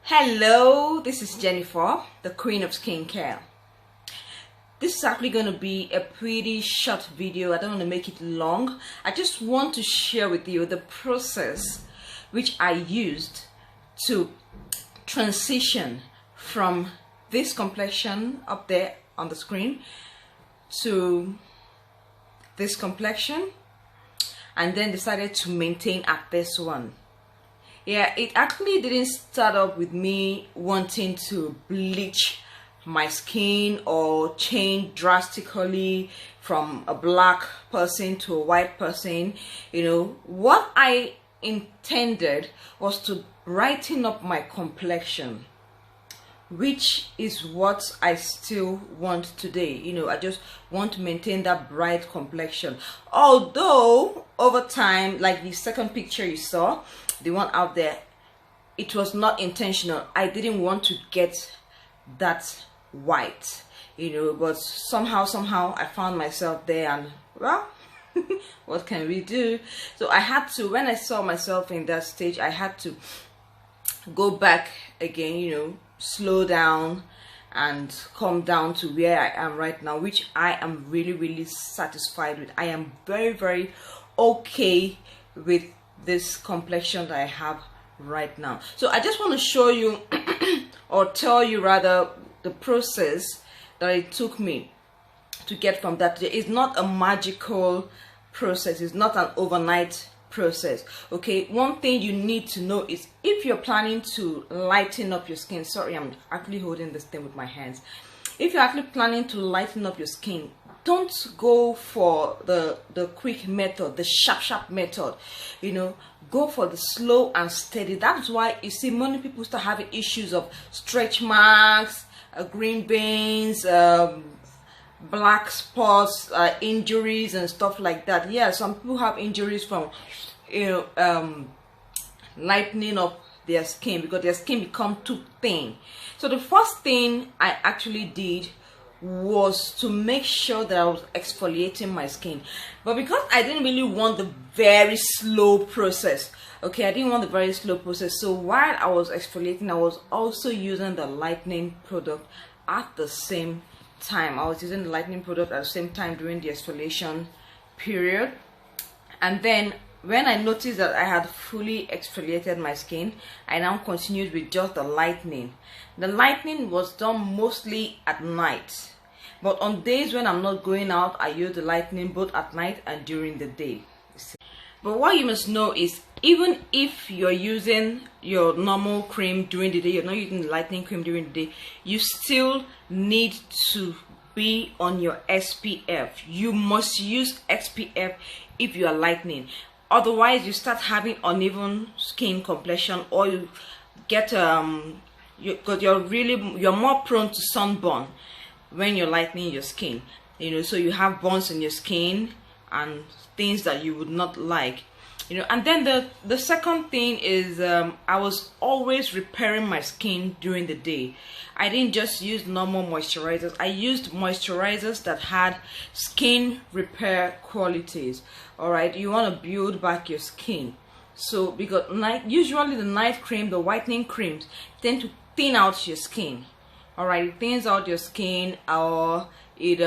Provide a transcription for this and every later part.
Hello, this is Jennifer, the Queen of Skincare. This is actually going to be a pretty short video. I don't want to make it long. I just want to share with you the process which I used to transition from this complexion up there on the screen to this complexion, and then decided to maintain at this one. Yeah, it actually didn't start up with me wanting to bleach my skin or change drastically from a black person to a white person. You know, what I intended was to brighten up my complexion, which is what I still want today. You know, I just want to maintain that bright complexion. Although over time, like the second picture you saw, the one out there, it was not intentional. I didn't want to get that white, you know, but somehow I found myself there, and well, what can we do? So I had to, when I saw myself in that stage, I had to go back again, you know, slow down and come down to where I am right now, which I am really satisfied with. I am very okay with this complexion that I have right now. So I just want to show you or tell you rather the process that it took me to get from that. It's not a magical process, it's not an overnight process. Okay, one thing you need to know is if you're planning to lighten up your skin, sorry, I'm actually holding this thing with my hands. If you're actually planning to lighten up your skin, don't go for the quick method, the sharp method. You know, go for the slow and steady. That's why you see many people start having issues of stretch marks, green veins, black spots, injuries and stuff like that. Yeah, some people have injuries from, you know, lightening up their skin because their skin become too thin. So the first thing I actually did was to make sure that I was exfoliating my skin, but because I didn't really want the very slow process, okay, I didn't want the very slow process, so while I was exfoliating, I was also using the lightening product at the same time. I was using the lightening product at the same time during the exfoliation period. And then when I noticed that I had fully exfoliated my skin, I now continued with just the lightening. The lightening was done mostly at night, but on days when I'm not going out, I use the lightening both at night and during the day. But what you must know is, even if you're using your normal cream during the day, you're not using the lightening cream during the day, you still need to be on your SPF. You must use SPF if you are lightening. Otherwise, you start having uneven skin complexion, or you get because you're more prone to sunburn when you're lightening your skin. You know, so you have burns in your skin and things that you would not like. You know, and then the second thing is I was always repairing my skin during the day. I didn't just use normal moisturizers. I used moisturizers that had skin repair qualities. All right, you want to build back your skin. So because usually the night cream, the whitening creams, tend to thin out your skin. All right, it thins out your skin, or it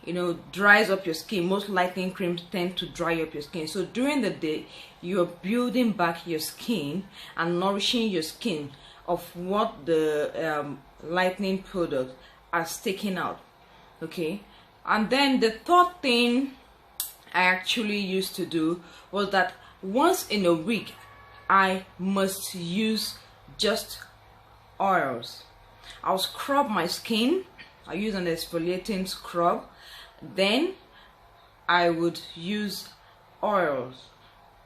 you know, dries up your skin. Most lightening creams tend to dry up your skin. So during the day, you're building back your skin and nourishing your skin of what the lightening product has taken out. Okay, and then the third thing I actually used to do was that once in a week I must use just oils. I'll scrub my skin. I use an exfoliating scrub. Then I would use oils,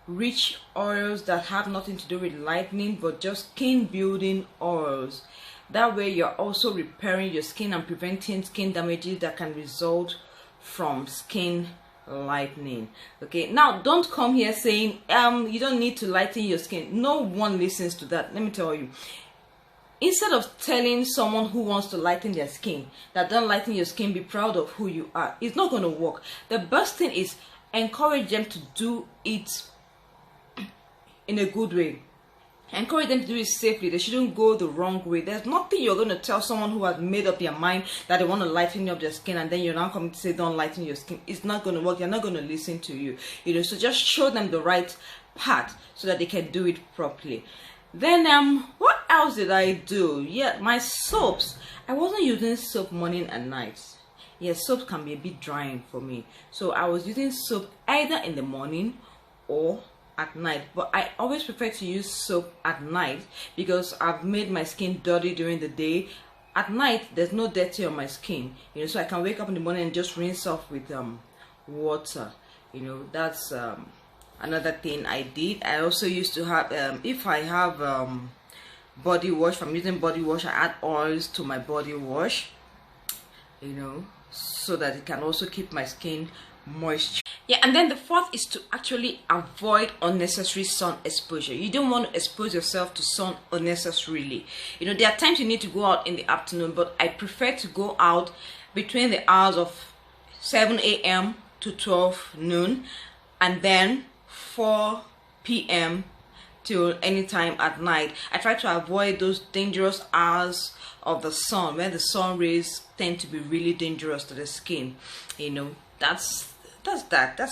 rich oils that have nothing to do with lightening, but just skin building oils. That way you're also repairing your skin and preventing skin damages that can result from skin lightening. Okay, now don't come here saying you don't need to lighten your skin. No one listens to that. Let me tell you, instead of telling someone who wants to lighten their skin that don't lighten your skin, be proud of who you are, it's not going to work. The best thing is encourage them to do it in a good way. encourage them to do it safely. They shouldn't go the wrong way. There's nothing you're going to tell someone who has made up their mind that they want to lighten up their skin, and then you're now coming to say don't lighten your skin. It's not going to work. They're not going to listen to you. So just show them the right path so that they can do it properly. Then what else did I do? Yeah, my soaps. I wasn't using soap morning and night. Yes, soap can be a bit drying for me, so I was using soap either in the morning or at night, but I always prefer to use soap at night because I've made my skin dirty during the day. At night there's no dirty on my skin, so I can wake up in the morning and just rinse off with water. That's another thing I did. I also used to have if I have body wash, if I'm using body wash, I add oils to my body wash, so that it can also keep my skin moisture. Yeah, and then the fourth is to actually avoid unnecessary sun exposure. You don't want to expose yourself to sun unnecessarily. There are times you need to go out in the afternoon, but I prefer to go out between the hours of 7 a.m. to 12 noon, and then 4 p.m. till any time at night. I try to avoid those dangerous hours of the sun where the sun rays tend to be really dangerous to the skin. That's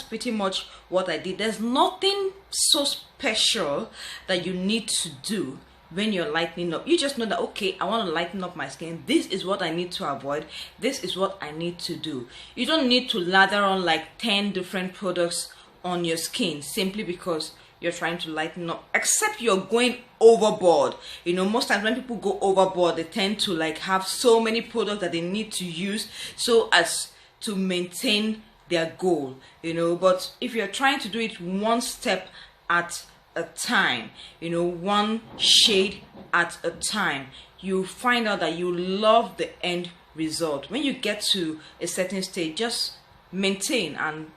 pretty much what I did. There's nothing so special that you need to do when you're lightening up. You just know that, okay, I want to lighten up my skin. This is what I need to avoid. This is what I need to do. You don't need to lather on like 10 different products on your skin simply because you're trying to lighten up, except you're going overboard. Most times when people go overboard, they tend to like have so many products that they need to use so as to maintain their goal, but if you're trying to do it one step at a time, one shade at a time, you find out that you love the end result. When you get to a certain stage, just maintain and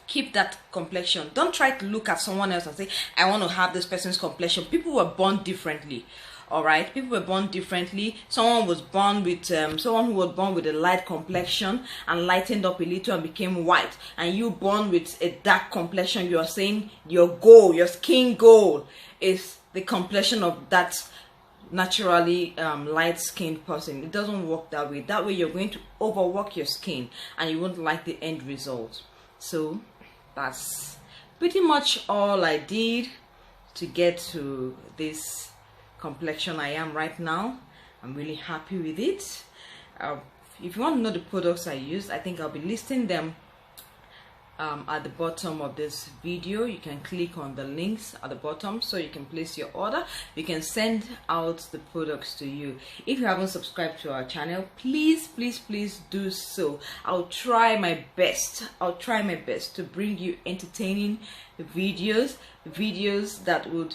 keep that complexion. Don't try to look at someone else and say, I want to have this person's complexion. People were born differently. All right, people were born differently. Someone was born with someone who was born with a light complexion and lightened up a little and became white, and you born with a dark complexion. You are saying your goal, your skin goal, is the complexion of that naturally light-skinned person. It doesn't work that way. That way, you're going to overwork your skin, and you won't like the end result. So that's pretty much all I did to get to this complexion I am right now. I'm really happy with it. If you want to know the products I use, I think I'll be listing them at the bottom of this video. You can click on the links at the bottom so you can place your order. We can send out the products to you. If you haven't subscribed to our channel, please do so. I'll try my best to bring you entertaining videos that would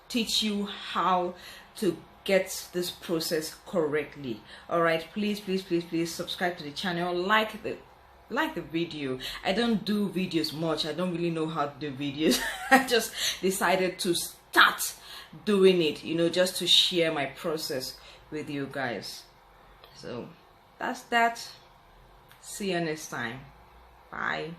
teach you how to get this process correctly. All right, please subscribe to the channel, like the video. I don't do videos much. I don't really know how to do videos. I just decided to start doing it, just to share my process with you guys. So that's that. See you next time. Bye.